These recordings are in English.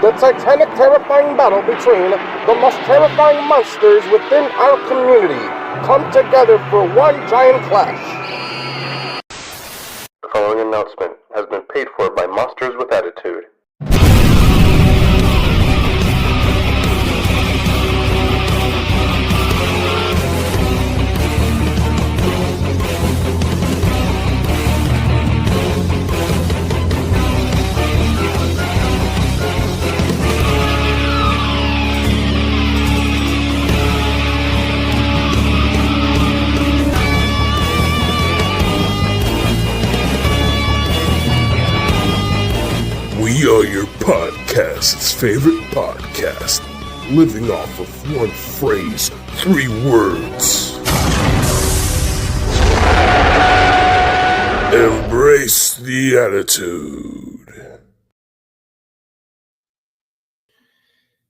the titanic, terrifying battle between the most terrifying monsters within our community come together for one giant clash. The following announcement has been paid for by Monsters with Attitude. We are your podcast's favorite podcast, living off of one phrase, 3 words. Embrace the attitude.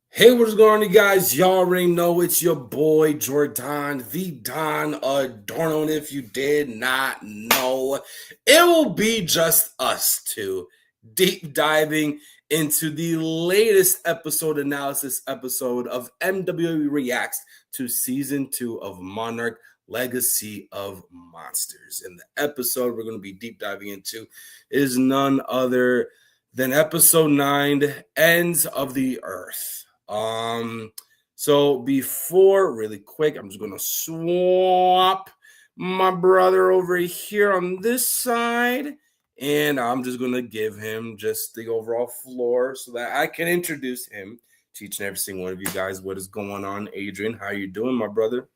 Hey, what's going on, you guys? Y'all already know it's your boy Jordan, the Don Adorno. And if you did not know, it will be just us two deep diving into the latest analysis episode of MWE Reacts to Season 2 of Monarch Legacy of Monsters. And the episode we're going to be deep diving into is none other than episode 9, Ends of the Earth. So before, really quick, I'm just going to swap my brother over here on this side. And I'm just going to give him just the overall floor so that I can introduce him to each and every single one of you guys. What is going on, Adrian? How you doing, my brother?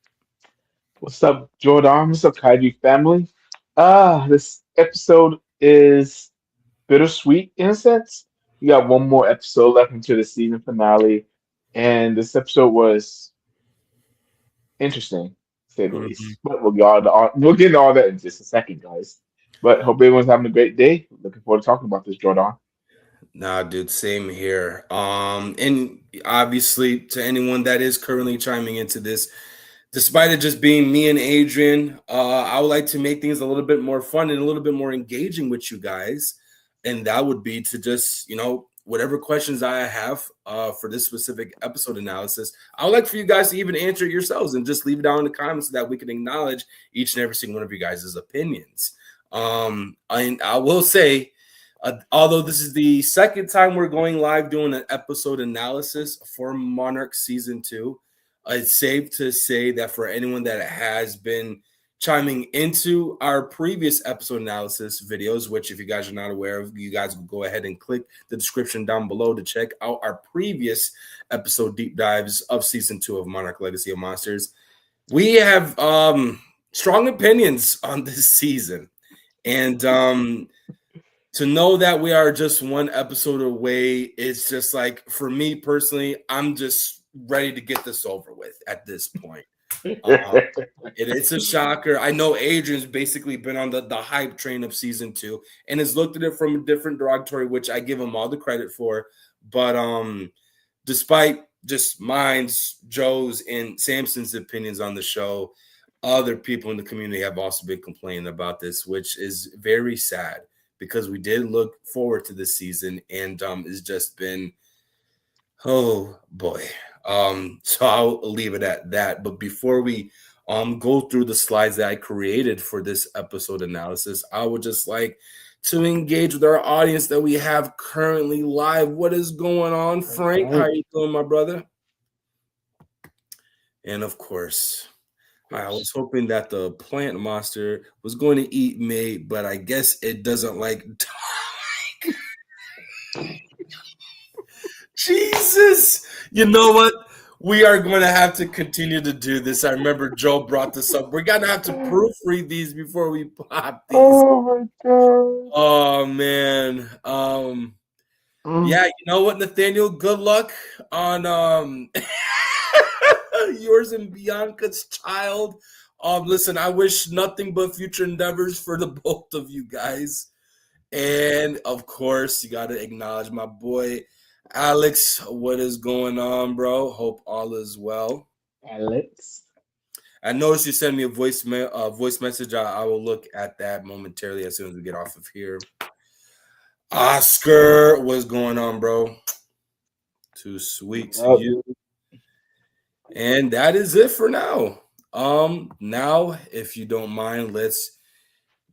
What's up, Jordan? What's up, Kaiju family? This episode is bittersweet in a sense. We got one more episode left into the season finale, and this episode was interesting, to say the least. But we'll get into all that in just a second, guys. But hope everyone's having a great day. Looking forward to talking about this, Jordan. Nah, dude, same here. And obviously to anyone that is currently chiming into this, despite it just being me and Adrian, I would like to make things a little bit more fun and a little bit more engaging with you guys. And that would be to just, whatever questions I have for this specific episode analysis, I would like for you guys to even answer it yourselves and just leave it down in the comments so that we can acknowledge each and every single one of you guys' opinions. And I will say, although this is the second time we're going live doing an episode analysis for Monarch Season 2, it's safe to say that for anyone that has been chiming into our previous episode analysis videos, which if you guys are not aware of, you guys will go ahead and click the description down below to check out our previous episode deep dives of Season 2 of Monarch Legacy of Monsters. We have strong opinions on this season. And to know that we are just one episode away, it's just like, for me personally, I'm just ready to get this over with at this point. It's a shocker. I know Adrian's basically been on the hype train of Season 2 and has looked at it from a different derogatory, which I give him all the credit for. But despite just mine's, Joe's, and Samson's opinions on the show, other people in the community have also been complaining about this, which is very sad because we did look forward to this season, and it's just been, oh boy. So I'll leave it at that. But before we go through the slides that I created for this episode analysis, I would just like to engage with our audience that we have currently live. What is going on, Frank? How you doing, my brother? And of course, I was hoping that the plant monster was going to eat me, but I guess it doesn't like Jesus. You know what? We are going to have to continue to do this. I remember Joe brought this up. We're going to have to proofread these before we pop these. Oh my god. Oh man. Yeah, you know what, Nathaniel? Good luck on yours and Bianca's child. Listen, I wish nothing but future endeavors for the both of you guys. And of course, you got to acknowledge my boy Alex. What is going on, bro? Hope all is well. Alex, I noticed you sent me a voice message. I will look at that momentarily as soon as we get off of here. Oscar, what's going on, bro? Too sweet to Yep. you. And that is it for now. Now, if you don't mind, let's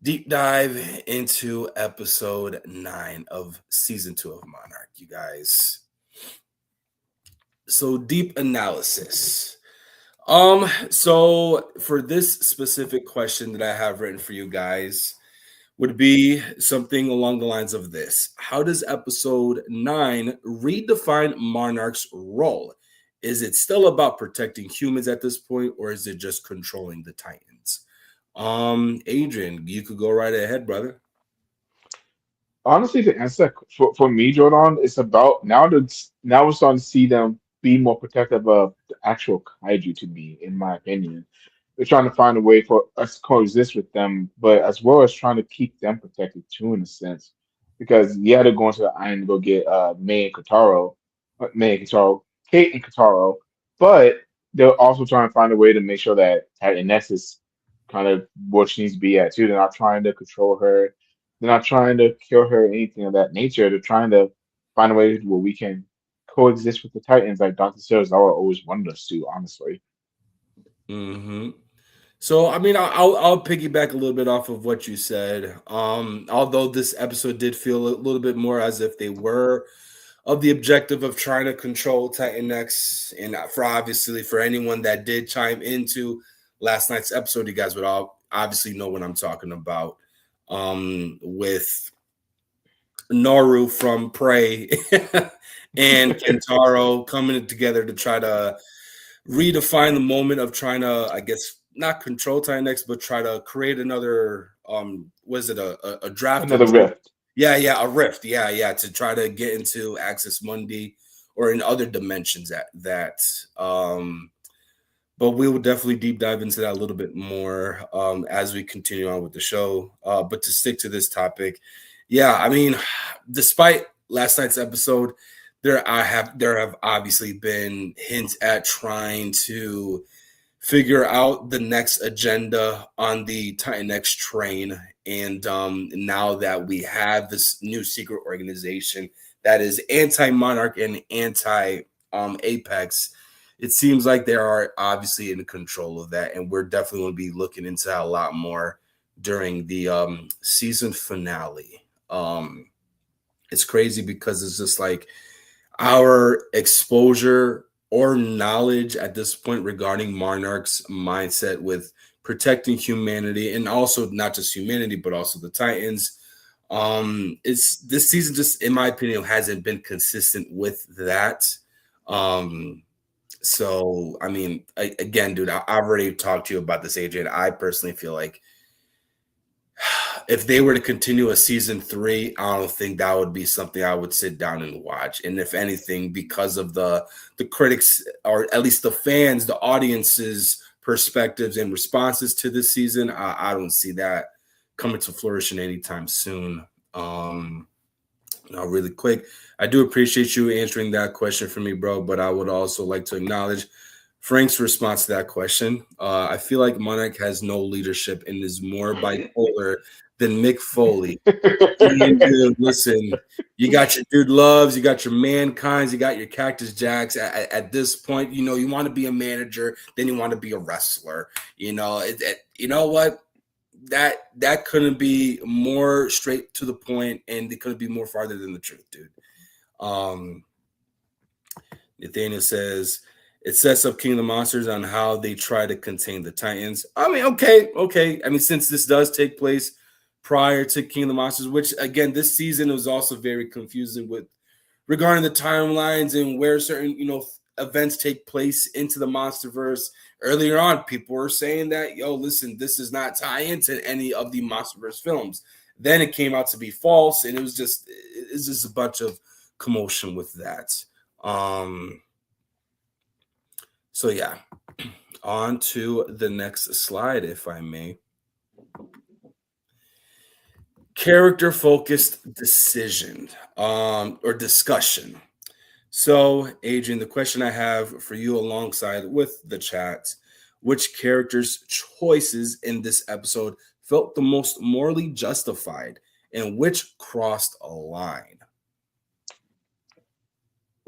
deep dive into episode 9 of season 2 of Monarch, you guys. So deep analysis. So for this specific question that I have written for you guys would be something along the lines of this. How does episode 9 redefine Monarch's role? Is it still about protecting humans at this point, or is it just controlling the Titans? Adrian, you could go right ahead, brother. Honestly, to answer for me, Jordan, it's about now we're starting to see them be more protective of the actual kaiju. To me, in my opinion, they're trying to find a way for us to coexist with them, but as well as trying to keep them protected too, in a sense. Because yeah, they're going to the island to go get May and Kataro, Kate and Kataro, but they're also trying to find a way to make sure that Titaness is kind of where she needs to be at too. They're not trying to control her, they're not trying to kill her or anything of that nature. They're trying to find a way where we can coexist with the Titans, like Dr. Serizawa always wanted us to, honestly. Mm-hmm. So, I mean, I'll piggyback a little bit off of what you said. Although this episode did feel a little bit more as if they were of the objective of trying to control Titan X, and for obviously for anyone that did chime into last night's episode, you guys would all obviously know what I'm talking about. With Noru from Prey and Kentaro coming together to try to redefine the moment of trying to, I guess, not control Titan X, but try to create another was it a draft of Another rift. yeah, a rift. Yeah, to try to get into Axis Mundi or in other dimensions at that. But we will definitely deep dive into that a little bit more as we continue on with the show. But to stick to this topic, yeah, I mean, despite last night's episode, there have obviously been hints at trying to figure out the next agenda on the Titan X train. And now that we have this new secret organization that is anti-Monarch and anti-Apex, it seems like they are obviously in control of that. And we're definitely going to be looking into that a lot more during the season finale. It's crazy because it's just like our exposure or knowledge at this point regarding Monarch's mindset with protecting humanity, and also not just humanity, but also the Titans. It's this season just, in my opinion, hasn't been consistent with that. So, I mean, again, dude, I've already talked to you about this, Adrian. I personally feel like if they were to continue a season 3, I don't think that would be something I would sit down and watch. And if anything, because of the critics, or at least the fans, the audience's perspectives and responses to this season, I don't see that coming to fruition anytime soon. Now, really quick, I do appreciate you answering that question for me, bro. But I would also like to acknowledge Frank's response to that question. I feel like Monarch has no leadership and is more bipolar than Mick Foley. And dude, listen, you got your dude Loves, you got your Mankinds, you got your Cactus Jacks. At this point, you know, you want to be a manager, then you want to be a wrestler. You know, you know what? That couldn't be more straight to the point, and it couldn't be more farther than the truth, dude. Nathaniel says it sets up King of the Monsters on how they try to contain the Titans. I mean, okay. I mean, since this does take place prior to King of the Monsters, which again, this season was also very confusing with regarding the timelines and where certain, events take place into the Monsterverse. Earlier on, people were saying that, yo, listen, this does not tie into any of the Monsterverse films. Then it came out to be false, and it's just a bunch of commotion with that. So yeah, on to the next slide, if I may. Character-focused decision or discussion. So, Adrian, the question I have for you alongside with the chat, which characters' choices in this episode felt the most morally justified and which crossed a line?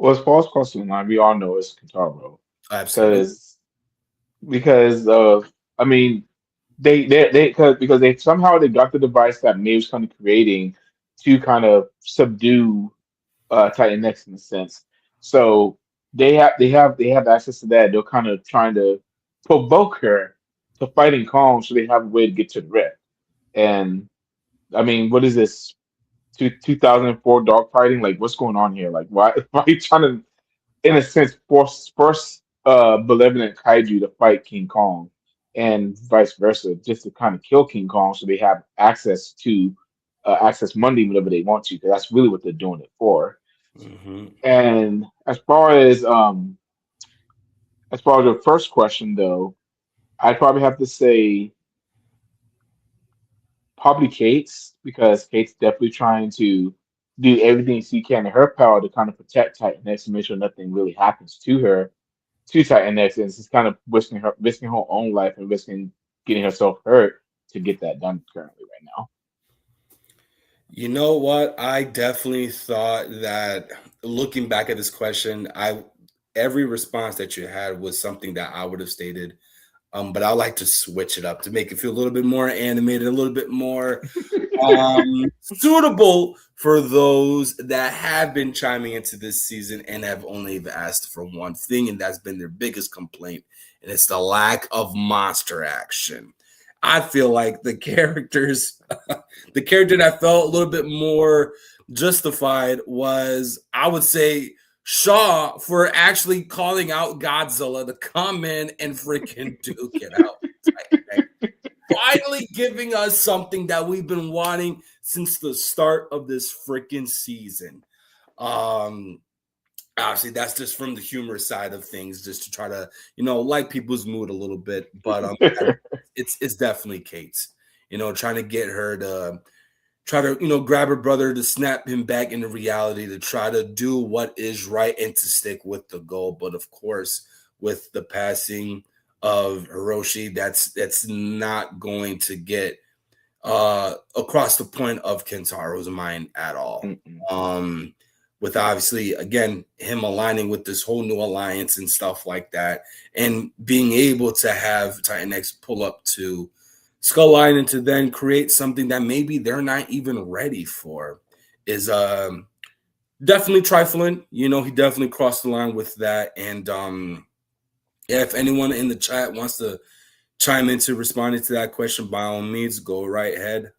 Well, as far as crossing the line, we all know it's Kintaro Absolutely. because because of I mean they because they somehow they got the device that May was kind of creating to kind of subdue Titan X in a sense. So they have access to that. They're kind of trying to provoke her to fighting Kong, so they have a way to get to the Rift. And I mean, what is this? 2004 dog fighting? Like, what's going on here? Like, why why are you trying to, in a sense, force first benevolent kaiju to fight King Kong, and vice versa, just to kind of kill King Kong, so they have access to access Monday whenever they want to. Because that's really what they're doing it for. Hmm. And as far as the first question though, I'd probably have to say probably Kate's, because Kate's definitely trying to do everything she can in her power to kind of protect Titan X and make sure nothing really happens to her, to Titan X, and she's kind of risking her own life and risking getting herself hurt to get that done currently right now. You know what? I definitely thought that looking back at this question, I every response that you had was something that I would have stated. But I like to switch it up to make it feel a little bit more animated, a little bit more suitable for those that have been chiming into this season and have only asked for one thing, and that's been their biggest complaint, and it's the lack of monster action. I feel like the characters, the character that felt a little bit more justified was, I would say, Shaw, for actually calling out Godzilla to come in and freaking duke it out. Finally giving us something that we've been wanting since the start of this freaking season. Um, Obviously, that's just from the humor side of things, just to try to, light people's mood a little bit. But it's definitely Kate's, trying to get her to try to, grab her brother to snap him back into reality, to try to do what is right and to stick with the goal. But of course, with the passing of Hiroshi, that's not going to get across the point of Kentaro's mind at all. Mm-mm. With obviously, again, him aligning with this whole new alliance and stuff like that, and being able to have Titan X pull up to Skull Island to then create something that maybe they're not even ready for is definitely trifling. He definitely crossed the line with that. And yeah, if anyone in the chat wants to chime into responding to that question, by all means, go right ahead.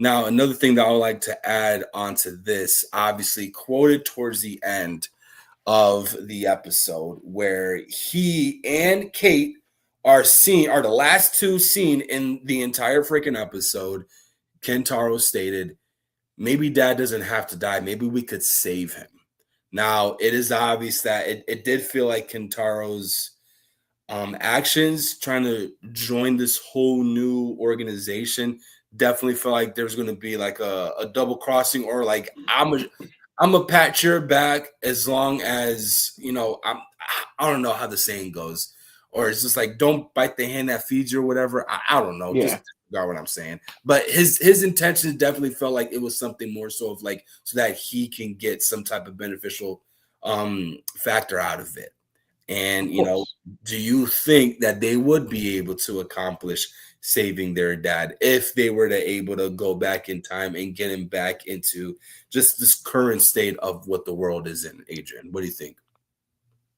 Now, another thing that I would like to add onto this, obviously quoted towards the end of the episode, where he and Kate are the last two seen in the entire freaking episode. Kentaro stated, maybe dad doesn't have to die. Maybe we could save him. Now, it is obvious that it did feel like Kentaro's actions trying to join this whole new organization definitely feel like there's going to be like a double crossing, or like I'm a pat your back as long as I don't know how the saying goes, or it's just like don't bite the hand that feeds you or whatever. I don't know, just Yeah. got what I'm saying. But his intentions definitely felt like it was something more so of like so that he can get some type of beneficial factor out of it. And Of course. do you think that they would be able to accomplish saving their dad if they were to able to go back in time and get him back into just this current state of what the world is in? Adrian, what do you think?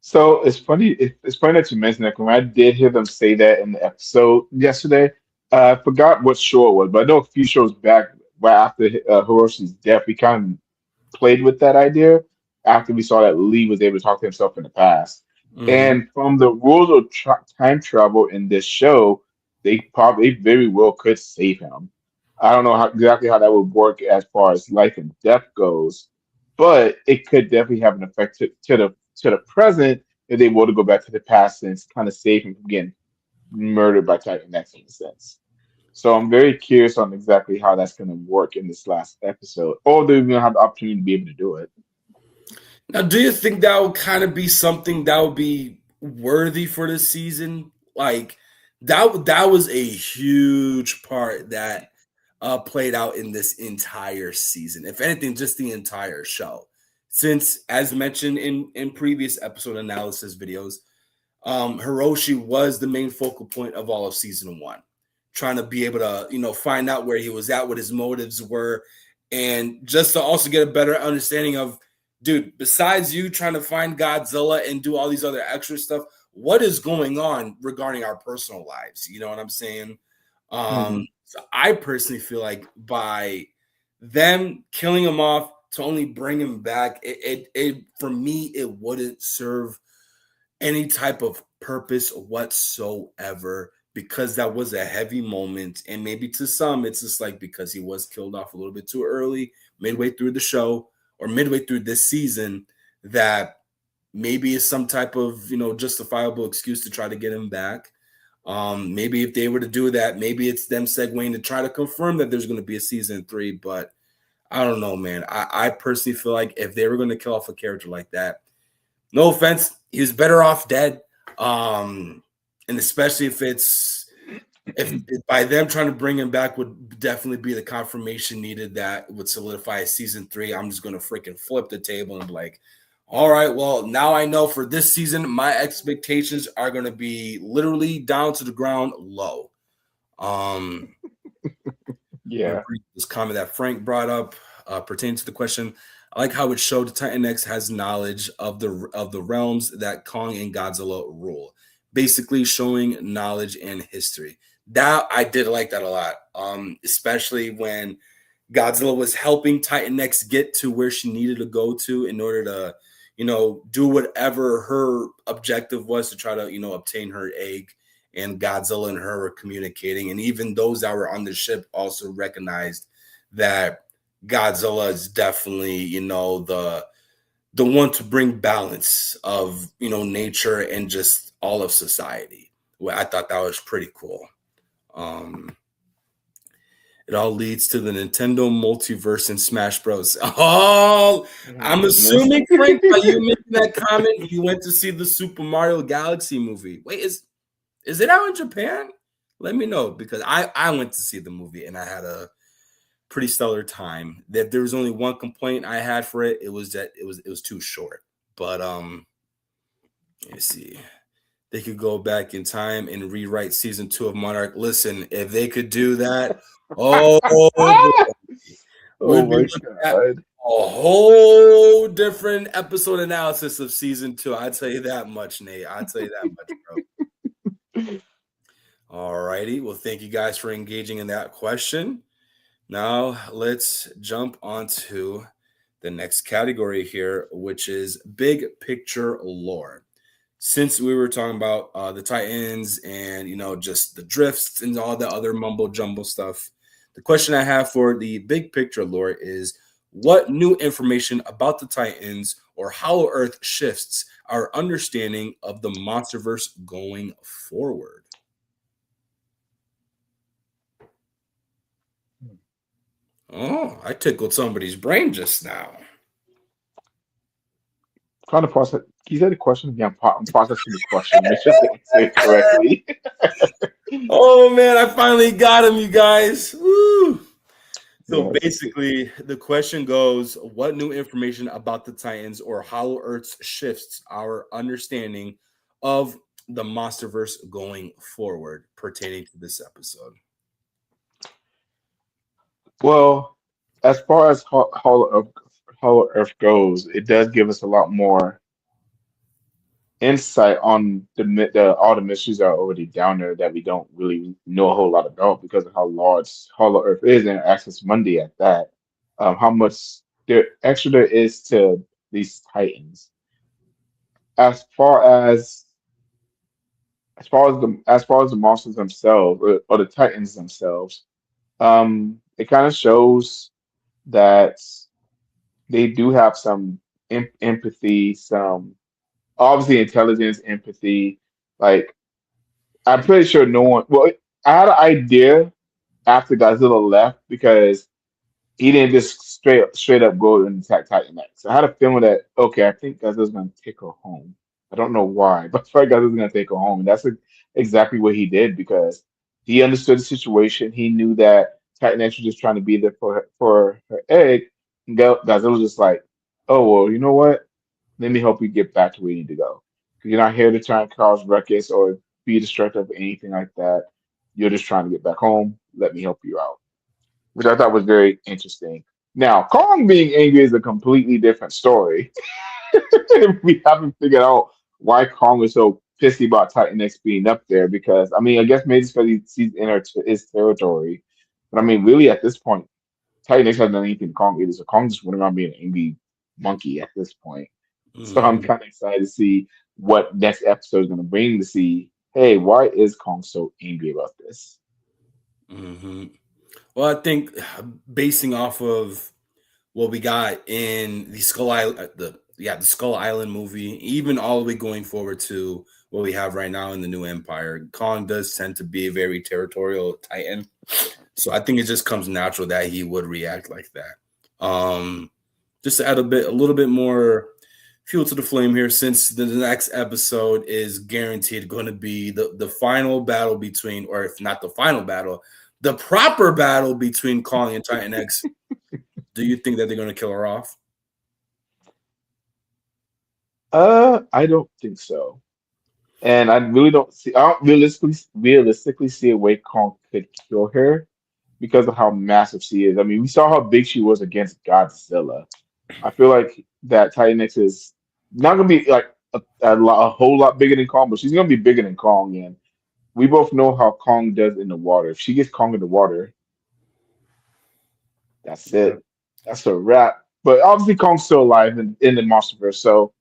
So it's funny. It's funny that you mentioned that. When I did hear them say that in the episode yesterday, I forgot what show it was, but I know a few shows back, right after Hiroshi's death, we kind of played with that idea after we saw that Lee was able to talk to himself in the past. Hmm. And from the rules of time travel in this show, they very well could save him. I don't know exactly how that would work as far as life and death goes, but it could definitely have an effect to the present if they were to go back to the past and kind of save him from getting murdered by Titan X in a sense. So I'm very curious on exactly how that's going to work in this last episode, or they're going to have the opportunity to be able to do it. Now, do you think that would kind of be something that would be worthy for this season? Like that was a huge part that played out in this entire season. If anything, just the entire show. since, as mentioned in previous episode analysis videos, Hiroshi was the main focal point of all of season one, trying to be able to, find out where he was at, what his motives were, and just to also get a better understanding of, dude, besides you trying to find Godzilla and do all these other extra stuff, what is going on regarding our personal lives? You know what I'm saying? Hmm. So I personally feel like by them killing him off to only bring him back, it for me, it wouldn't serve any type of purpose whatsoever, because that was a heavy moment. And maybe to some, it's just like because he was killed off a little bit too early, midway through the show or midway through this season, that maybe is some type of, justifiable excuse to try to get him back. Maybe if they were to do that, maybe it's them segueing to try to confirm that there's going to be a season 3. But I don't know, man. I personally feel like if they were going to kill off a character like that, no offense, he was better off dead. And especially if by them trying to bring him back would definitely be the confirmation needed that would solidify a season 3. I'm just gonna freaking flip the table and be like, all right, well, now I know for this season, my expectations are gonna be literally down to the ground low. Um Yeah. this comment that Frank brought up pertaining to the question. I like how it showed Titan X has knowledge of the realms that Kong and Godzilla rule, basically showing knowledge and history. That I did like that a lot, especially when Godzilla was helping Titan X get to where she needed to go to in order to, do whatever her objective was to try to, obtain her egg. And Godzilla and her were communicating, and even those that were on the ship also recognized that Godzilla is definitely, the one to bring balance of, nature and just all of society. Well, I thought that was pretty cool. It all leads to the Nintendo multiverse in Smash Bros. Oh, I'm Goodness. assuming, Frank, by you making that comment, you went to see the Super Mario Galaxy movie. Wait, is it out in Japan? Let me know, because I went to see the movie and I had a pretty stellar time. That there was only one complaint I had for it. It was that it was too short. But let me see. They could go back in time and rewrite season 2 of Monarch. Listen, if they could do that, oh boy, Oh we'd be my looking at god. a whole different episode analysis of season 2. I'll tell you that much, Nate. I'll tell you that much, bro. All righty. Well, thank you guys for engaging in that question. Now let's jump onto the next category here, which is big picture lore. Since we were talking about the Titans and, just the drifts and all the other mumbo jumbo stuff, the question I have for the big picture lore is, what new information about the Titans or Hollow Earth shifts our understanding of the Monsterverse going forward? Oh, I tickled somebody's brain just now. Trying to process. Can you say the question again? I'm processing the question. Make sure I say it correctly. Oh man, I finally got him, you guys. Woo! So Yes. basically, the question goes, what new information about the Titans or Hollow Earths shifts our understanding of the Monsterverse going forward pertaining to this episode? Well, as far as Hollow Earth goes, it does give us a lot more insight on all the mysteries that are already down there that we don't really know a whole lot about because of how large Hollow Earth is and Access Monday at that. How much there is to these Titans. As far as the monsters themselves or the Titans themselves, it kind of shows that they do have some empathy, some obviously intelligence, empathy. Like I'm pretty sure no one. Well, I had an idea after Godzilla left because he didn't just straight up go and attack Titan X. So I had a feeling that okay, I think Godzilla's gonna take her home. I don't know why, but I feel like Godzilla's gonna take her home, and that's exactly what he did because he understood the situation. He knew that Titan X was just trying to be there for her egg. And Godzilla was just like, oh well, you know what? Let me help you get back to where you need to go. 'Cause you're not here to try and cause ruckus or be destructive or anything like that. You're just trying to get back home. Let me help you out, which I thought was very interesting. Now, Kong being angry is a completely different story. We haven't figured out why Kong is so pissy about Titan X being up there because, I mean, I guess maybe it's because he's in his territory. But I mean, really, at this point, Titan X hasn't done anything to Kong either. So Kong just went around being an angry monkey at this point. So I'm Mhm, kind of excited to see what next episode is going to bring to see, hey, why is Kong so angry about this? mhm. Well, I think basing off of what we got in the Skull Island, the Skull Island movie, even all the way going forward to what we have right now in the New Empire, Kong does tend to be a very territorial Titan. So I think it just comes natural that he would react like that. Just to add a little bit more fuel to the flame here, since the next episode is guaranteed going to be the final battle between, or if not the final battle, the proper battle between Kong and Titan X. Do you think that they're going to kill her off? I don't think so. And I really don't see, I don't realistically see a way Kong could kill her because of how massive she is. I mean, we saw how big she was against Godzilla. I feel like that Titan X is not gonna be like a whole lot bigger than Kong, but she's gonna be bigger than Kong. And we both know how Kong does in the water. If she gets Kong in the water, that's Yeah. it. That's a wrap. But obviously, Kong's still alive in the MonsterVerse, so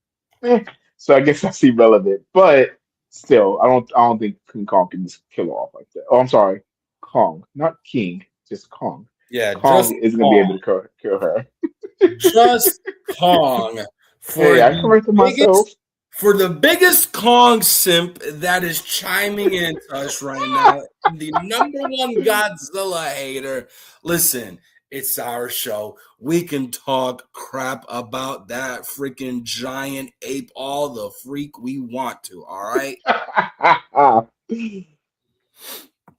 so I guess that's irrelevant. But still, I don't think King Kong can just kill her off like that. Oh, I'm sorry, Kong, not King, just Kong. Yeah, Kong just is gonna be able Kong. to kill her. Just Kong for Hey, I the corrected myself. biggest Kong simp that is chiming in to us right now, the number one Godzilla hater. Listen, it's our show. We can talk crap about that freaking giant ape all the freak we want to. All right.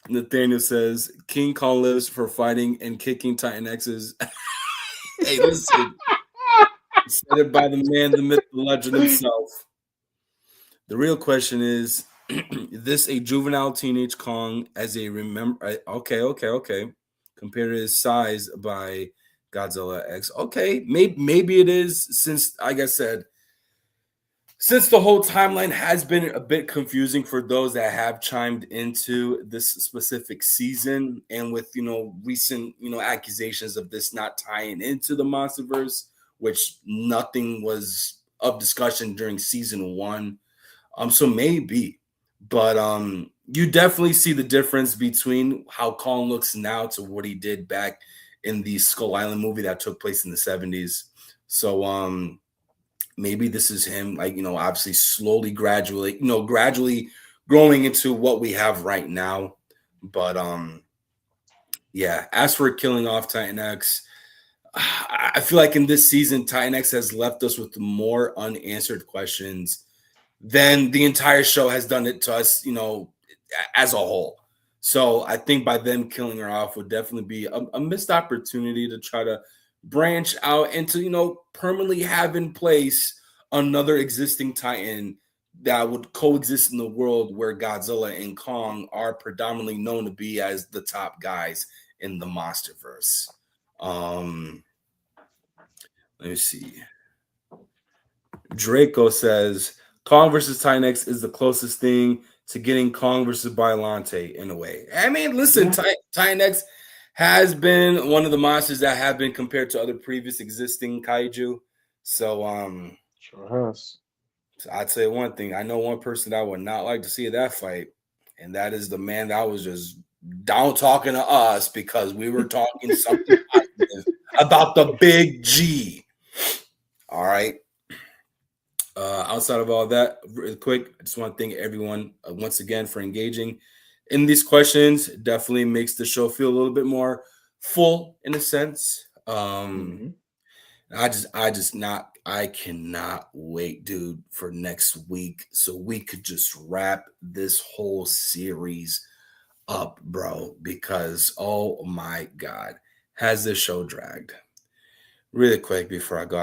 Nathaniel says King Kong lives for fighting and kicking Titan X's. Hey, listen, said it by the man, the myth, the legend himself. The real question is this a juvenile teenage Kong as a remember? Okay. Compared to his size by Godzilla X. Okay, maybe it is, since, like I said, since the whole timeline has been a bit confusing for those that have chimed into this specific season, and with recent accusations of this not tying into the MonsterVerse, which nothing was of discussion during season one. So maybe, but you definitely see the difference between how Kong looks now to what he did back in the Skull Island movie that took place in the 70s. So maybe this is him, like, obviously slowly, gradually growing into what we have right now. But yeah, as for killing off Titan X, I feel like in this season, Titan X has left us with more unanswered questions than the entire show has done it to us, as a whole. So I think by them killing her off would definitely be a missed opportunity to try to branch out and to, permanently have in place another existing Titan that would coexist in the world where Godzilla and Kong are predominantly known to be as the top guys in the MonsterVerse. Um, let me see. Draco says Kong versus Tynex is the closest thing to getting Kong versus Biollante in a way. I mean, listen, Yeah, Tynex has been one of the monsters that have been compared to other previous existing kaiju. So sure has. I'd say one thing. I know one person that I would not like to see that fight, and that is the man that was just down talking to us because we were talking something positive about the big G. All right. Outside of all that, real quick, I just want to thank everyone once again for engaging in these questions. Definitely makes the show feel a little bit more full in a sense. Hmm. I cannot wait, dude, for next week so we could just wrap this whole series up, bro, because oh my God, has this show dragged? Really quick before I go,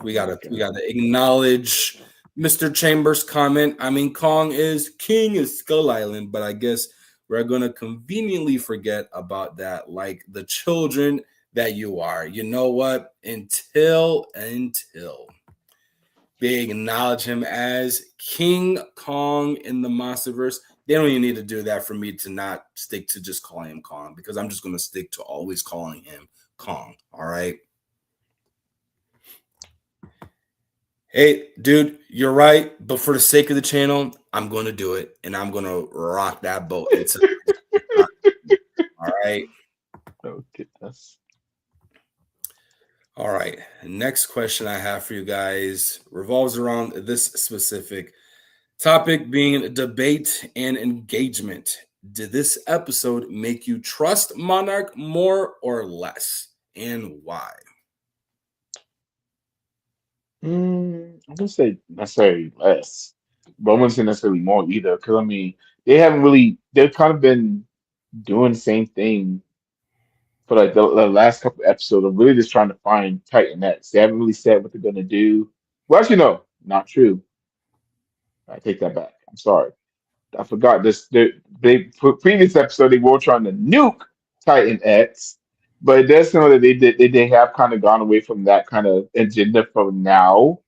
we my gotta acknowledge Mr. Chambers' comment. I mean, Kong is king of Skull Island, but I guess we're gonna conveniently forget about that, like the children that you are. You know what? Until they acknowledge him as King Kong in the Monsterverse, they don't even need to do that for me to not stick to just calling him Kong, because I'm just gonna stick to always calling him Kong. All right. Hey, dude, you're right. But for the sake of the channel, I'm going to do it. And I'm going to rock that boat. All right. Oh, goodness. All right. Next question I have for you guys revolves around this specific topic, being debate and engagement. Did this episode make you trust Monarch more or less? And why? I wouldn't say necessarily less, but I wouldn't say necessarily more either. Because I mean, they haven't really. They've kind of been doing the same thing for like the last couple episodes. Of really just trying to find Titan X. They haven't really said what they're gonna do. Well, actually, no, not true. I take that back. I'm sorry. I forgot this. Previous episode they were trying to nuke Titan X, but it does know that they have kind of gone away from that kind of agenda for now.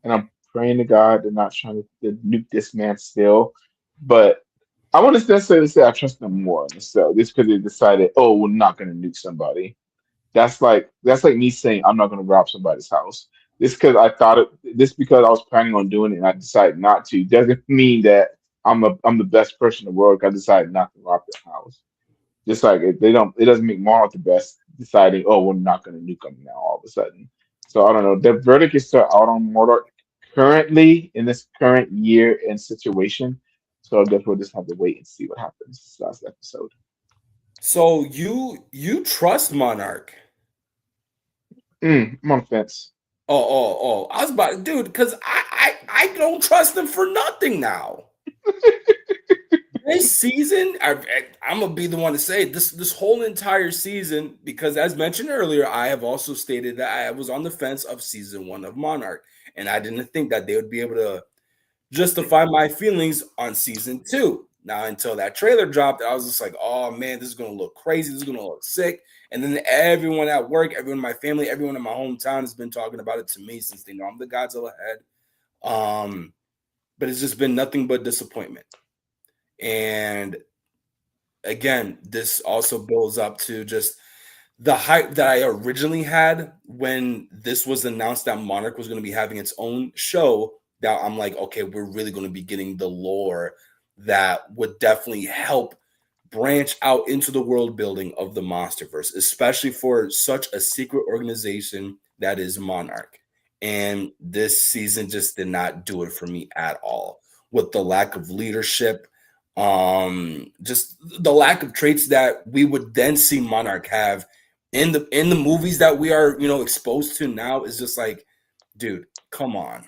And I'm praying to God they're not trying to nuke this man still. But I want to necessarily say I trust them more. So just because they decided, oh, we're not going to nuke somebody. That's like me saying I'm not going to rob somebody's house. This because I was planning on doing it and I decided not to doesn't mean that I'm the best person in the world. I decided not to rob their house. Just like it doesn't make Monarch the best deciding, oh, we're not going to nuke them now all of a sudden. So I don't know. The verdict is still out on Monarch currently in this current year and situation. So I guess we'll just have to wait and see what happens this last episode. So you trust Monarch? I'm on the fence. Oh! I was about, dude, because I don't trust him for nothing now. This season, I'm gonna be the one to say this whole entire season, because as mentioned earlier, I have also stated that I was on the fence of season 1 of Monarch, and I didn't think that they would be able to justify my feelings on season 2. Now, until that trailer dropped, I was just like, oh man, this is gonna look crazy. This is gonna look sick. And then everyone at work, everyone in my family, everyone in my hometown has been talking about it to me since they know I'm the Godzilla head. But it's just been nothing but disappointment. And again, this also builds up to just the hype that I originally had when this was announced that Monarch was going to be having its own show. That I'm like, okay, we're really going to be getting the lore that would definitely help branch out into the world building of the Monsterverse, especially for such a secret organization that is Monarch. And this season just did not do it for me at all, with the lack of leadership, just the lack of traits that we would then see Monarch have in the movies that we are, exposed to now. Is just like, dude, come on.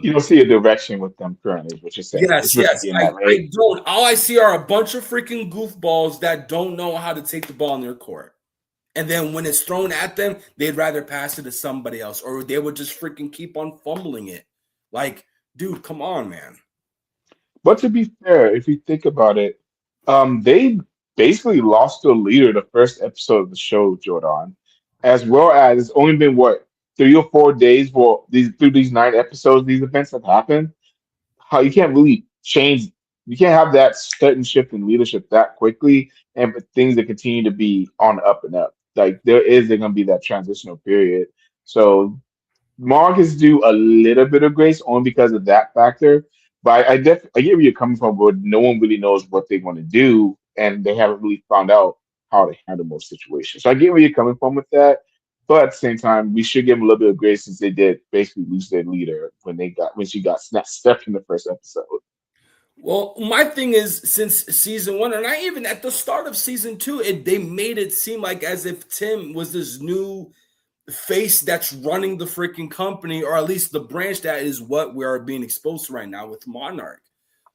You don't see a direction with them currently, is what you're saying. Yes, It's what you're yes. getting I, at, right? I don't. All I see are a bunch of freaking goofballs that don't know how to take the ball in their court. And then when it's thrown at them, they'd rather pass it to somebody else, or they would just freaking keep on fumbling it. Like, dude, come on, man. But to be fair, if you think about it, they basically lost their leader the first episode of the show, Jordan, as well as it's only been what 3 or 4 days for these through these 9 episodes, these events have happened. How you can't really change, you can't have that sudden shift in leadership that quickly, and for things that continue to be on the up and up. Like there going to be that transitional period. So Marcus do a little bit of grace only because of that factor. But I get where you're coming from, but no one really knows what they want to do, and they haven't really found out how to handle most situations. So I get where you're coming from with that. But at the same time, we should give them a little bit of grace since they did basically lose their leader when she got stepped in the first episode. Well, my thing is, since season 1, or not even at the start of season 2, they made it seem like as if Tim was this new face that's running the freaking company, or at least the branch that is what we are being exposed to right now with Monarch.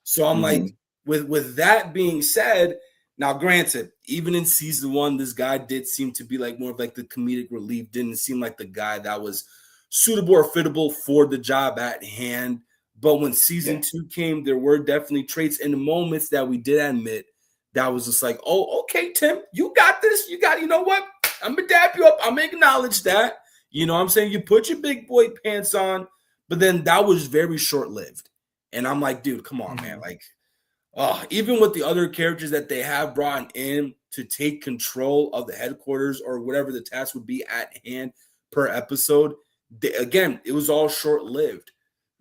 So I'm like, with that being said, Now, granted, even in season one, this guy did seem to be like more of like the comedic relief. Didn't seem like the guy that was suitable or fittable for the job at hand. But when season Yeah. two came, there were definitely traits and moments that we did admit that was just like, oh, okay, Tim, you got this. You know what? I'm gonna dap you up. I'm gonna acknowledge that. You know what I'm saying? You put your big boy pants on, but then that was very short lived. And I'm like, dude, come on, man. Mhm. Like, even with the other characters that they have brought in to take control of the headquarters or whatever the task would be at hand per episode, again, it was all short lived.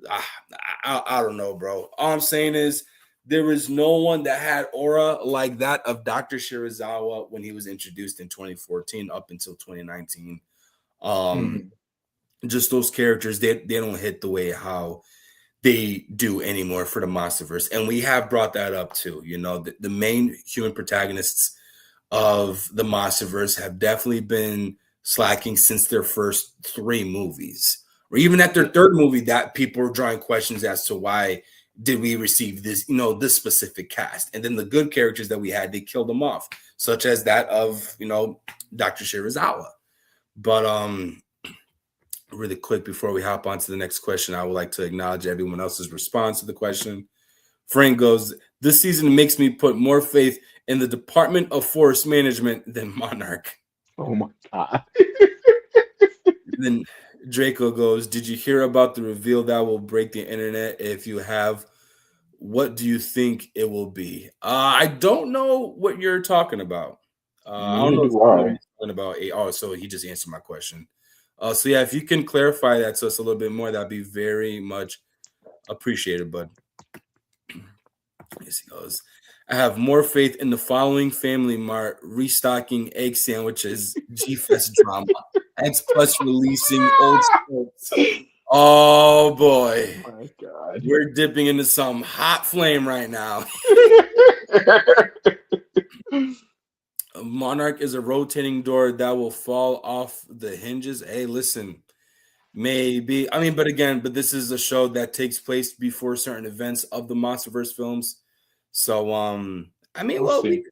I don't know, bro. All I'm saying is there is no one that had aura like that of Dr. Shirazawa when he was introduced in 2014 up until 2019. Um, Mhm. just those characters, they don't hit the way how they do anymore for the Monsterverse. And we have brought that up too. You know, the main human protagonists of the Monsterverse have definitely been slacking since their first three movies, or even at their Yeah. third movie, that people are drawing questions as to why did we receive this, this specific cast. And then the good characters that we had, they killed them off, such as that of, Dr. Shirazawa. But really quick before we hop on to the next question, I would like to acknowledge everyone else's response to the question. Frank goes, this season makes me put more faith in the Department of Forest Management than Monarch. Oh my God. Then Draco goes, did you hear about the reveal that will break the internet? If you have, what do you think it will be? I don't know what you're talking about. I don't Neither know if do you know what I. he's talking about. Oh, so he just answered my question. So yeah, if you can clarify that to us a little bit more, that'd be very much appreciated, bud. Yes, he goes, I have more faith in the following Family Mart restocking egg sandwiches, G-Fest drama, X Plus releasing old sports. Oh boy, Oh my God. we're dipping into some hot flame right now. Monarch is a rotating door that will fall off the hinges. Hey, listen, maybe. I mean, but this is a show that takes place before certain events of the MonsterVerse films. So, I mean, We'll see.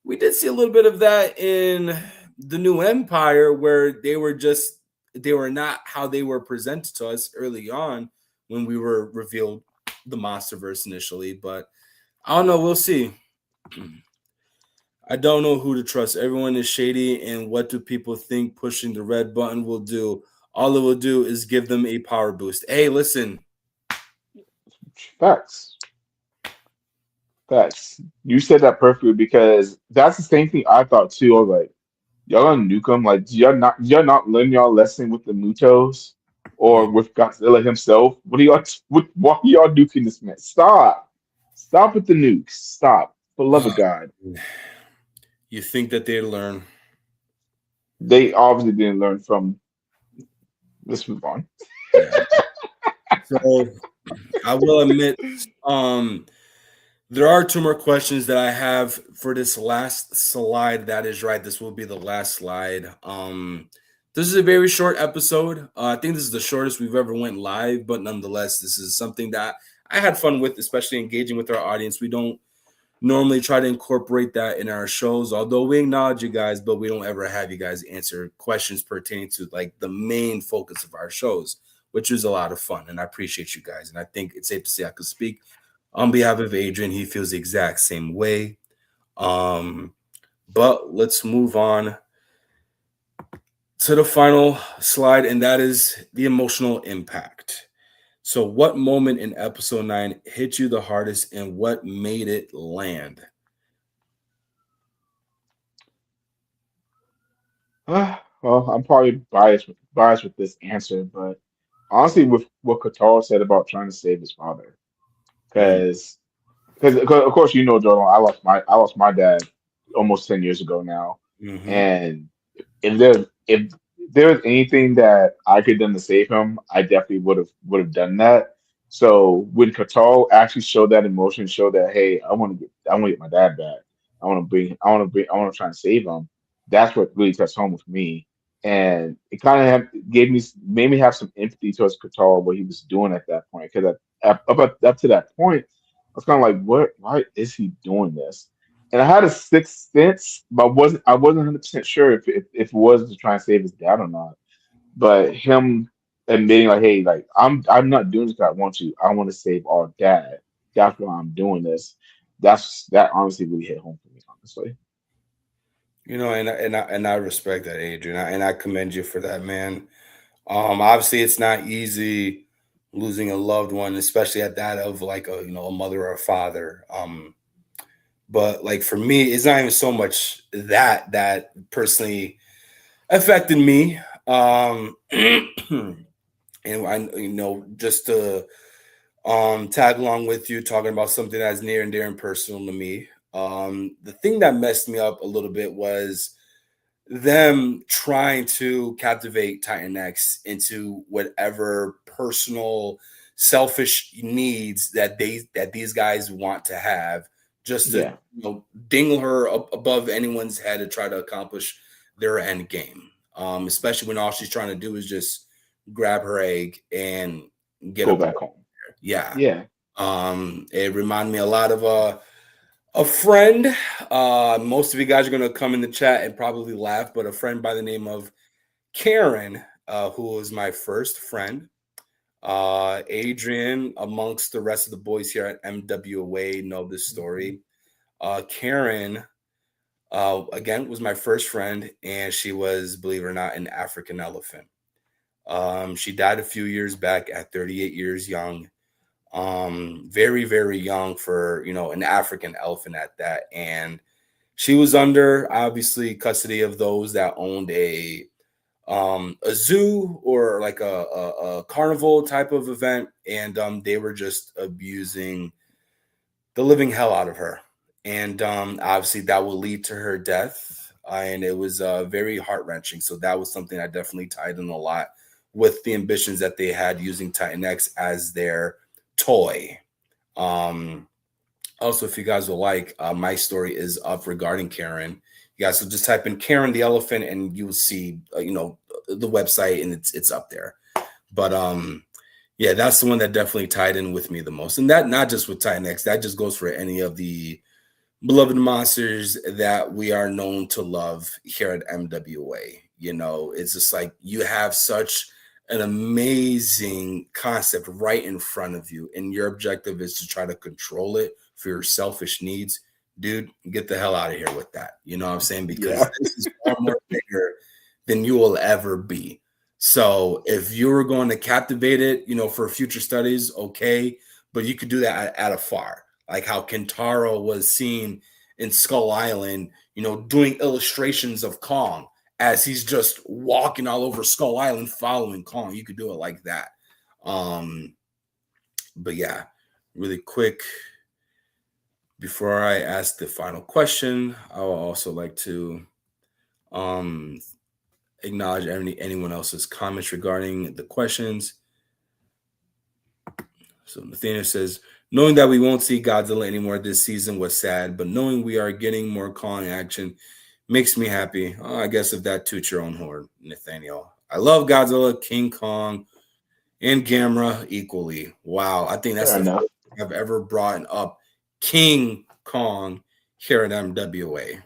we did see a little bit of that in the New Empire, where they were not how they were presented to us early on when we were revealed the MonsterVerse initially. But I don't know. We'll see. I don't know who to trust. Everyone is shady, and what do people think pushing the red button will do? All it will do is give them a power boost. Hey, listen. Facts. Facts. You said that perfectly because that's the same thing I thought too. I was like, y'all gonna nuke them? Like, y'all not learn y'all lesson with the Mutos or with Godzilla himself? What are y'all? Why are y'all nuking this man? Stop! Stop with the nukes! Stop! For the love of God! You think that they learn? They obviously didn't learn from. Let's move on. Yeah. So I will admit, there are two more questions that I have for this last slide. That is right. This will be the last slide. This is a very short episode. I think this is the shortest we've ever went live, but nonetheless, this is something that I had fun with, especially engaging with our audience. We don't normally try to incorporate that in our shows, although we acknowledge you guys, but we don't ever have you guys answer questions pertaining to like the main focus of our shows, which is a lot of fun. And I appreciate you guys. And I think it's safe to say I could speak on behalf of Adrian. He feels the exact same way. But let's move on to the final slide, and that is the emotional impact. So, what moment in episode 9 hit you the hardest, and what made it land? Well, I'm probably biased with this answer, but honestly, with what Qatar said about trying to save his father, Mm, because of course you know Jordan, I lost my dad almost 10 years ago now, mm-hmm. and if there was anything that I could done to save him, I definitely would have done that. So when Qatar actually showed that emotion, showed that hey, I want to get my dad back. I want to try and save him. That's what really touched home with me, and it kind of made me have some empathy towards Qatar what he was doing at that point because up to that point. was kind of like, what? Why is he doing this? And I had a sixth sense, but I wasn't 100% sure if it was to try and save his dad or not. But him admitting like, hey, like I'm not doing this because I want to. I want to save our dad. That's why I'm doing this. That honestly really hit home for me, honestly. And I respect that, Adrian, and I commend you for that, man. Obviously, it's not easy losing a loved one, especially at that of like a mother or a father. But like for me, it's not even so much that personally affected me. And just to tag along with you, talking about something that's near and dear and personal to me. The thing that messed me up a little bit was them trying to captivate Titan X into whatever personal selfish needs that these guys want to have, just to Yeah, dingle her up above anyone's head to try to accomplish their end game. Especially when all she's trying to do is just grab her egg and get go up. back home. Yeah. Yeah. It reminded me a lot of a friend. Most of you guys are going to come in the chat and probably laugh, but a friend by the name of Karen, who was my first friend. Adrian, amongst the rest of the boys here at MWA, know this story. Karen, again, was my first friend, and she was, believe it or not, an African elephant. She died a few years back at 38 years young. Very, very young for an African elephant at that. And she was under obviously custody of those that owned a zoo or like a carnival type of event, and they were just abusing the living hell out of her. And obviously that will lead to her death. And it was very heart wrenching. So that was something I definitely tied in a lot with the ambitions that they had using Titan X as their toy. Um, Also, if you guys will like, my story is up regarding Karen. You guys will just type in Karen the elephant, and you will see, the website, and it's up there. But yeah, that's the one that definitely tied in with me the most, and that not just with Titan X, that just goes for any of the beloved monsters that we are known to love here at MWA. It's just like you have such an amazing concept right in front of you, and your objective is to try to control it for your selfish needs. Dude, get the hell out of here with that. You know what I'm saying? Because Yeah. this is far more bigger than you will ever be. So if you were going to captivate it, for future studies, okay, but you could do that at afar, like how Kentaro was seen in Skull Island, doing illustrations of Kong as he's just walking all over Skull Island following Kong. You could do it like that. But yeah, really quick, before I ask the final question, I would also like to acknowledge anyone else's comments regarding the questions. So Nathaniel says, knowing that we won't see Godzilla anymore this season was sad, but knowing we are getting more Kong action makes me happy. I guess if that toots your own horn, Nathaniel. I love Godzilla, King Kong, and Gamera equally. Wow, I think that's Fair the enough. first time I've ever brought up King Kong here at MWA.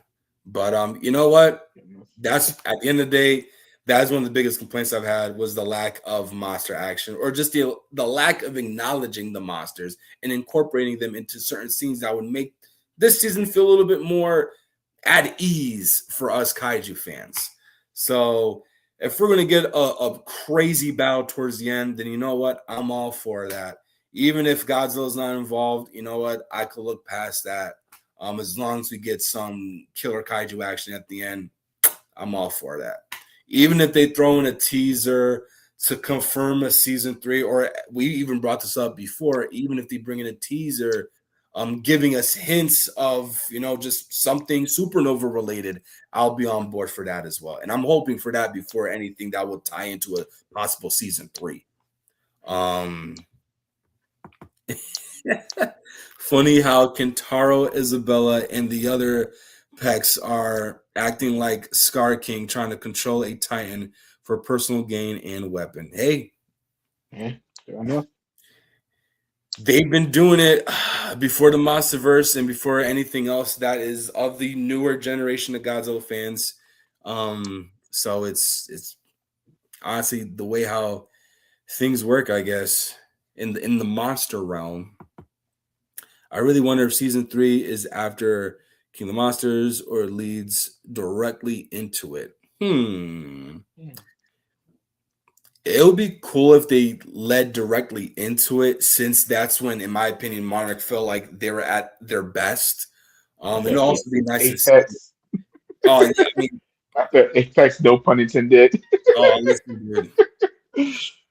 But you know what? That's at the end of the day, that's one of the biggest complaints I've had was the lack of monster action, or just the lack of acknowledging the monsters and incorporating them into certain scenes that would make this season feel a little bit more at ease for us kaiju fans. So if we're gonna get a crazy battle towards the end, then you know what? I'm all for that. Even if Godzilla's not involved, you know what? I could look past that. As long as we get some killer kaiju action at the end, I'm all for that. Even if they throw in a teaser to confirm a season 3, or we even brought this up before, even if they bring in a teaser, giving us hints of, just something supernova related, I'll be on board for that as well. And I'm hoping for that before anything that will tie into a possible season 3. Funny how Kentaro, Isabella, and the other Pecs are acting like Scar King trying to control a Titan for personal gain and weapon. Hey, Yeah, fair enough. They've been doing it before the MonsterVerse and before anything else that is of the newer generation of Godzilla fans. So it's honestly the way how things work, I guess, in the monster realm. I really wonder if season 3 is after King of the Monsters or leads directly into it. It would be cool if they led directly into it, since that's when, in my opinion, Monarch felt like they were at their best. And it'd also be nice to see. Apex. Oh, yeah, I mean, After Apex, no pun intended. oh, listen, dude.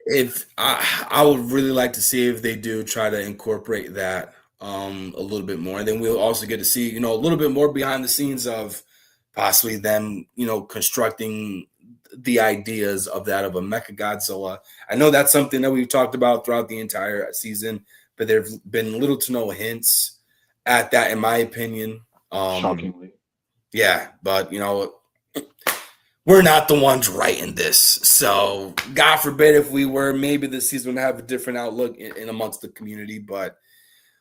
If I would really like to see if they do try to incorporate that a little bit more. And then we'll also get to see, a little bit more behind the scenes of possibly them, constructing the ideas of that of a Mecha Godzilla. I know that's something that we've talked about throughout the entire season, but there've been little to no hints at that, in my opinion. Shockingly. Yeah, but we're not the ones writing this. So God forbid if we were, maybe this season would have a different outlook in amongst the community. But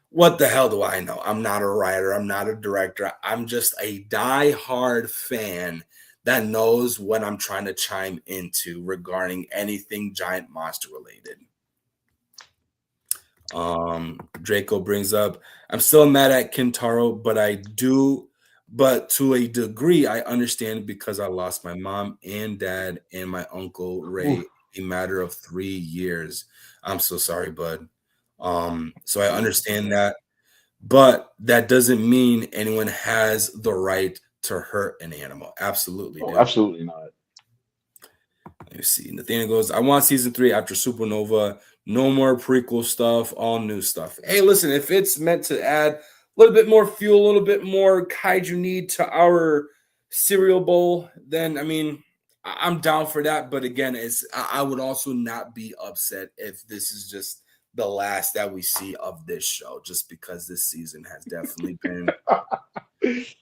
what the hell do I know? I'm not a writer. I'm not a director. I'm just a diehard fan that knows what I'm trying to chime into regarding anything giant monster related. Draco brings up, I'm still mad at Kintaro, but to a degree, I understand because I lost my mom and dad and my uncle Ray a matter of 3 years. I'm so sorry, bud. So I understand that, but that doesn't mean anyone has the right to hurt an animal. Absolutely, dude. Absolutely not. Let me see. Nathaniel goes, I want season 3 after Supernova. No more prequel stuff, all new stuff. Hey, listen, if it's meant to add a little bit more fuel, a little bit more kaiju need to our cereal bowl, then, I mean, I'm down for that. But again, I would also not be upset if this is just the last that we see of this show, just because this season has definitely been,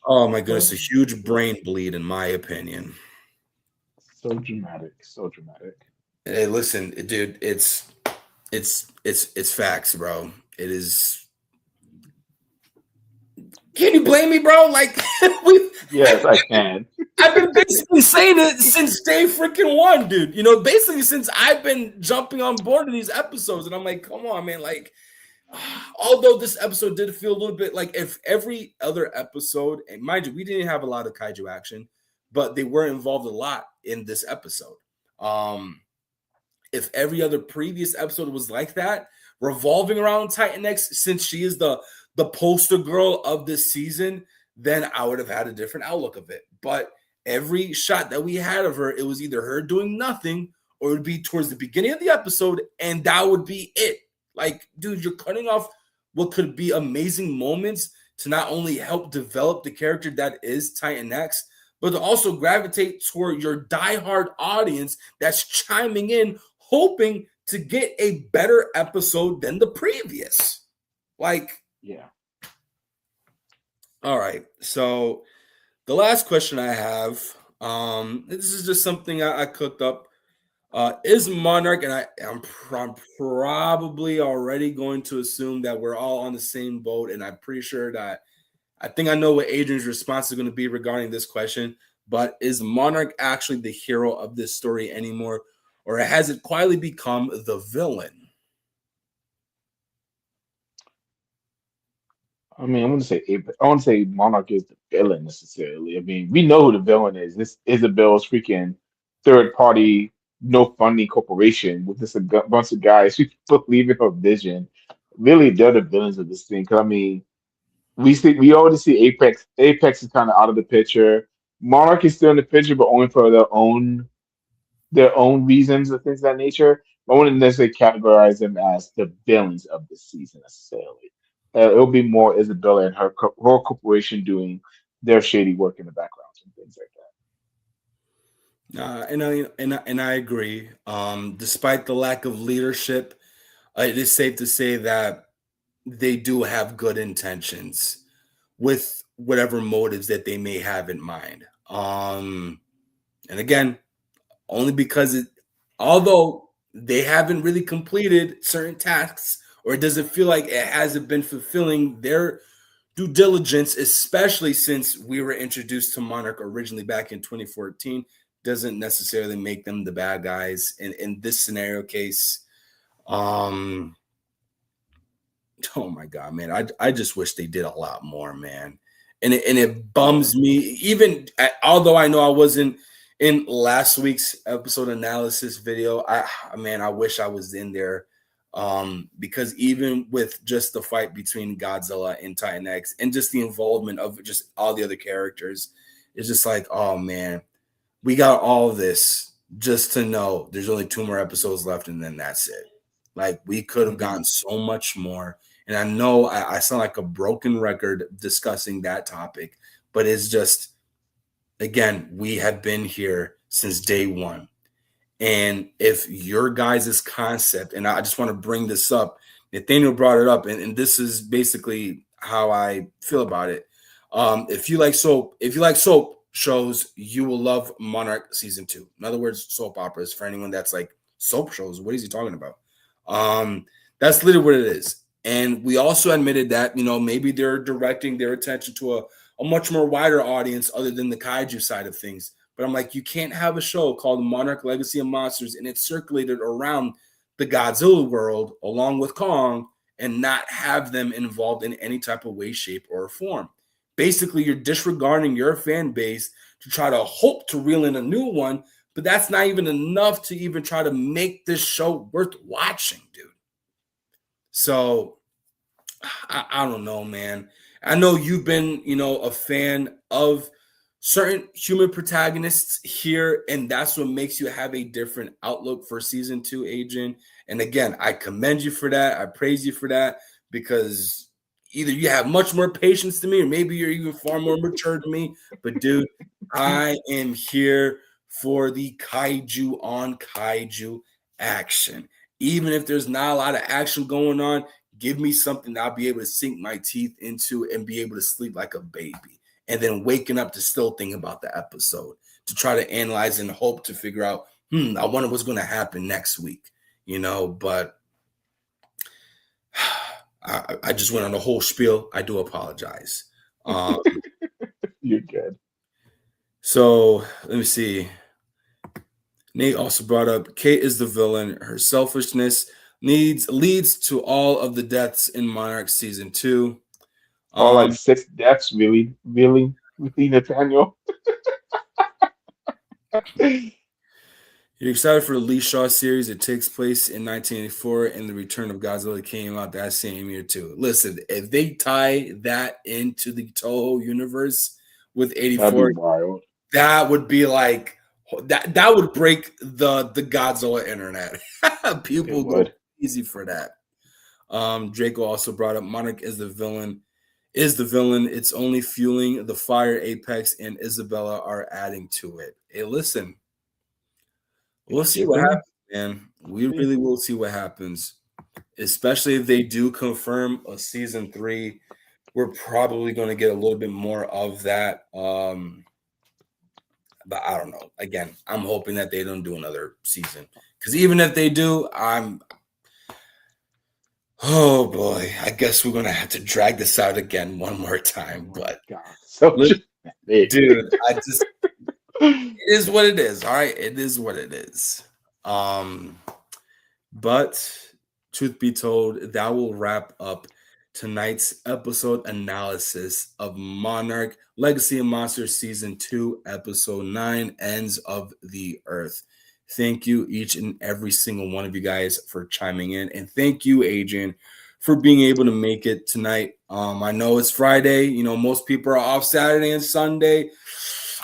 oh my goodness, a huge brain bleed, in my opinion. So dramatic. Hey, listen, dude, it's facts, bro. It is. Can you blame me, bro? Like, Yes, I can. I've been basically saying it since day freaking one, dude. Basically since I've been jumping on board of these episodes, and I'm like, come on, man. Like, although this episode did feel a little bit like if every other episode, and mind you, we didn't have a lot of kaiju action, but they were involved a lot in this episode. If every other previous episode was like that, revolving around Titan X, since she is the poster girl of this season, then I would have had a different outlook of it. But every shot that we had of her, it was either her doing nothing or it would be towards the beginning of the episode, and that would be it. Like, dude, you're cutting off what could be amazing moments to not only help develop the character that is Titan X, but to also gravitate toward your diehard audience that's chiming in, hoping to get a better episode than the previous. Like, yeah. All right. So the last question I have, this is just something I cooked up. Is Monarch, and I'm probably already going to assume that we're all on the same boat, and I'm pretty sure that I think I know what Adrian's response is going to be regarding this question, but is Monarch actually the hero of this story anymore, or has it quietly become the villain? I mean, I want to say Monarch is the villain necessarily. I mean, we know who the villain is. This Isabel's freaking third party, no funding corporation with this bunch of guys who believe in her vision. Really, they're the villains of this thing. Because I mean, we already see Apex. Apex is kind of out of the picture. Monarch is still in the picture, but only for their own reasons and things of that nature. I wouldn't necessarily categorize them as the villains of the season necessarily. It'll be more Isabella and her corporation doing their shady work in the backgrounds and things like that. And I agree. Despite the lack of leadership, it is safe to say that they do have good intentions with whatever motives that they may have in mind. And again, only because although they haven't really completed certain tasks Or does it feel like it hasn't been fulfilling their due diligence, especially since we were introduced to Monarch originally back in 2014? Doesn't necessarily make them the bad guys in this scenario case. Oh my God, man. I just wish they did a lot more, man. And it bums me, even although I know I wasn't in last week's episode analysis video. I wish I was in there. Because even with just the fight between Godzilla and Titan X and just the involvement of just all the other characters, it's just like, oh man, we got all this just to know there's only 2 more episodes left and then that's it. Like, we could have gotten so much more. And I know I sound like a broken record discussing that topic, but it's just, again, we have been here since day one. And if your guys' concept, and I just want to bring this up, Nathaniel brought it up, and this is basically how I feel about it. If you like soap shows, you will love Monarch season 2. In other words, soap operas. For anyone that's like, soap shows, what is he talking about? That's literally what it is. And we also admitted that, maybe they're directing their attention to a much more wider audience other than the kaiju side of things. But I'm like, you can't have a show called Monarch Legacy of Monsters and it's circulated around the Godzilla world along with Kong and not have them involved in any type of way, shape, or form. Basically, you're disregarding your fan base to try to hope to reel in a new one, but that's not even enough to even try to make this show worth watching, dude. So, I don't know, man. I know you've been, a fan of certain human protagonists here, and that's what makes you have a different outlook for season 2, Adrian. And again, I commend you for that. I praise you for that, because either you have much more patience than me, or maybe you're even far more mature than me. But dude, I am here for the kaiju on kaiju action. Even if there's not a lot of action going on, give me something that I'll be able to sink my teeth into and be able to sleep like a baby. And then waking up to still think about the episode, to try to analyze and hope to figure out, I wonder what's going to happen next week, but I just went on the whole spiel. I do apologize. You're good. So let me see. Nate also brought up Kate is the villain. Her selfishness leads to all of the deaths in Monarch season 2. All like 6 deaths, really, Nathaniel. You're excited for the Lee Shaw series. It takes place in 1984, and the Return of Godzilla came out that same year too. Listen, if they tie that into the Toho universe with 84, that would be like that would break the Godzilla internet. People go easy for that. Draco also brought up Monarch is the villain. It's only fueling the fire. Apex and Isabella are adding to it. Hey, listen, we'll see what happens, man. We really will see what happens, especially if they do confirm a season 3. We're probably going to get a little bit more of that. But I don't know. Again, I'm hoping that they don't do another season, because even if they do, oh boy, I guess we're gonna have to drag this out again one more time. But dude, it is what it is. All right, it is what it is. But truth be told, that will wrap up tonight's episode analysis of Monarch Legacy of Monsters Season 2, Episode 9, Ends of the Earth. Thank you, each and every single one of you guys, for chiming in. And thank you, Adrian, for being able to make it tonight. I know it's Friday. Most people are off Saturday and Sunday.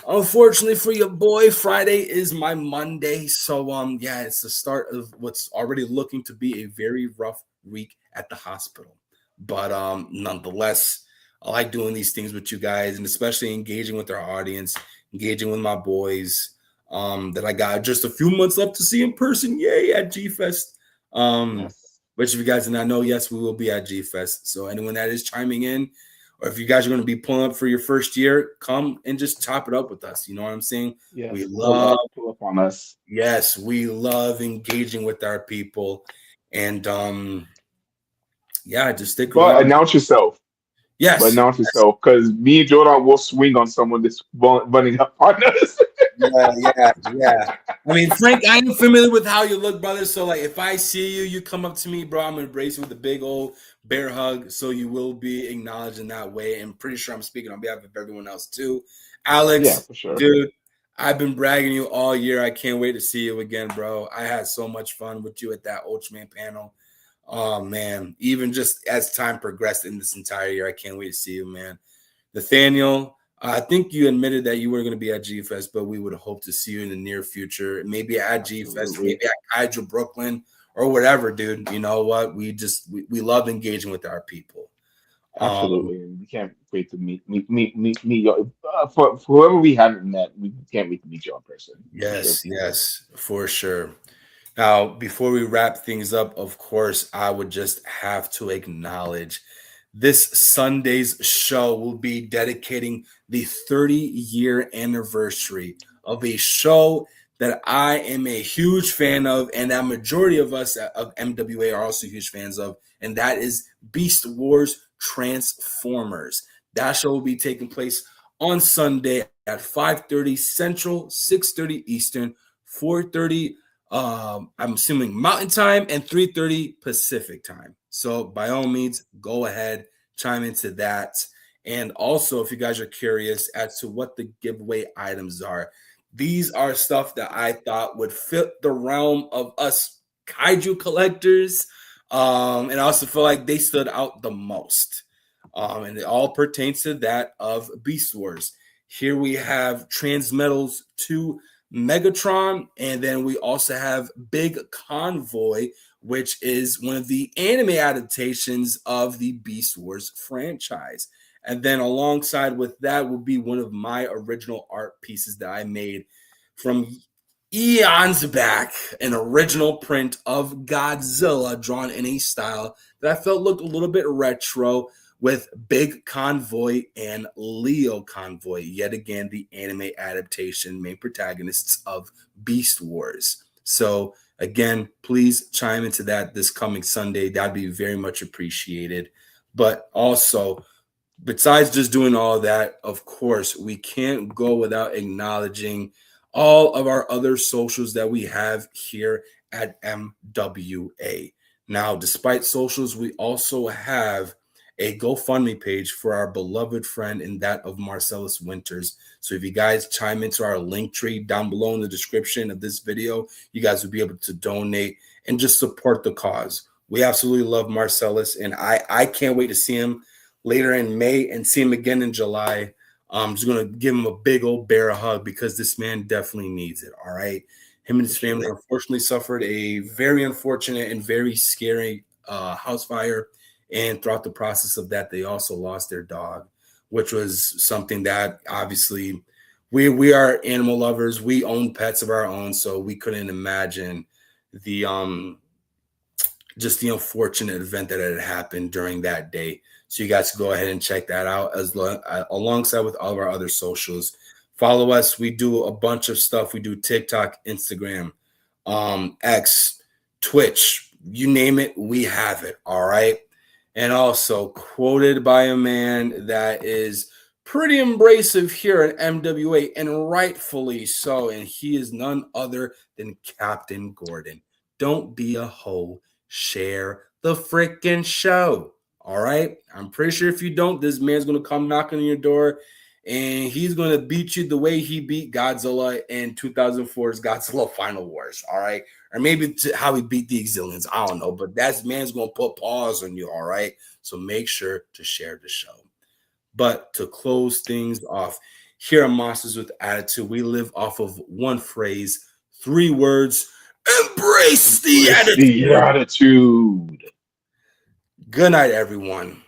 Unfortunately for your boy, Friday is my Monday. So, it's the start of what's already looking to be a very rough week at the hospital. But nonetheless, I like doing these things with you guys, and especially engaging with our audience, engaging with my boys that I got just a few months left to see in person. Yay, at G-Fest. Which, if you guys did not know, yes, we will be at G-Fest. So anyone that is chiming in, or if you guys are going to be pulling up for your first year, come and just chop it up with us. You know what I'm saying? Yes, we love pull up on us. Yes, we love engaging with our people. And Yeah, just stick But around. announce yourself. But Yes. announce yourself, because me and Jordan will swing on someone that's running up on us. Yeah. I mean, Frank, I am familiar with how you look, brother. So, like, if I see you, you come up to me, bro, I'm gonna embrace you with a big old bear hug. So you will be acknowledged in that way. And pretty sure I'm speaking on behalf of everyone else too. Yeah, Alex, for sure. dude, I've been bragging you all year. I can't wait to see you again, bro. I had so much fun with you at that Ultraman panel. Oh man, even just as time progressed in this entire year, I can't wait to see you, man. Nathaniel, I think you admitted that you were going to be at G Fest, but we would hope to see you in the near future. Maybe at G Fest, Absolutely. maybe at Kaiju Brooklyn or whatever, dude. You know what? We love engaging with our people. Um, Absolutely. And we can't wait to meet you. For whoever we haven't met, we can't wait to meet you in person. For sure. yes, for sure. Now, before we wrap things up, of course, I would just have to acknowledge this Sunday's show will be dedicating the 30-year anniversary of a show that I am a huge fan of, and that majority of us of MWA are also huge fans of, and that is Beast Wars Transformers. That show will be taking place on Sunday at 5:30 Central, 6:30 Eastern, 4:30 I'm assuming Mountain Time and 3:30 Pacific Time. So by all means, go ahead, chime into that. And also, if you guys are curious as to what the giveaway items are, these are stuff that I thought would fit the realm of us kaiju collectors. And I also feel like they stood out the most. And it all pertains to that of Beast Wars. Here we have Transmetals 2 Megatron, and then we also have Big Convoy, which is one of the anime adaptations of the Beast Wars franchise. And then alongside with that will be one of my original art pieces that I made from eons back, an original print of Godzilla drawn in a style that I felt looked a little bit retro, with Big Convoy and Leo Convoy, yet again, the anime adaptation main protagonists of Beast Wars. So, again, please chime into that this coming Sunday. That'd be very much appreciated. But also, besides just doing all that, of course, we can't go without acknowledging all of our other socials that we have here at MWA. Now, despite socials, we also have a GoFundMe page for our beloved friend and that of Marcellus Winters. So if you guys chime into our link tree down below in the description of this video, you guys will be able to donate and just support the cause. We absolutely love Marcellus, and I can't wait to see him later in May and see him again in July. I'm just going to give him a big old bear hug because this man definitely needs it, all right? Him and his family unfortunately suffered a very unfortunate and very scary house fire. And throughout the process of that, they also lost their dog, which was something that obviously we are animal lovers. We own pets of our own, so we couldn't imagine the just the unfortunate event that had happened during that day. So you guys can go ahead and check that out alongside with all of our other socials. Follow us. We do a bunch of stuff. We do TikTok, Instagram, X, Twitch, you name it, we have it. All right. And also quoted by a man that is pretty embracive here at MWA, and rightfully so. And he is none other than Captain Gordon. Don't be a hoe. Share the freaking show. All right. I'm pretty sure if you don't, this man's going to come knocking on your door and he's going to beat you the way he beat Godzilla in 2004's Godzilla Final Wars. All right. Or maybe how he beat the Exilians. I don't know. But that man's going to put paws on you. All right. So make sure to share the show. But to close things off, here at Monsters with Attitude, we live off of one phrase, 3 words: embrace the attitude. The attitude. Good night, everyone.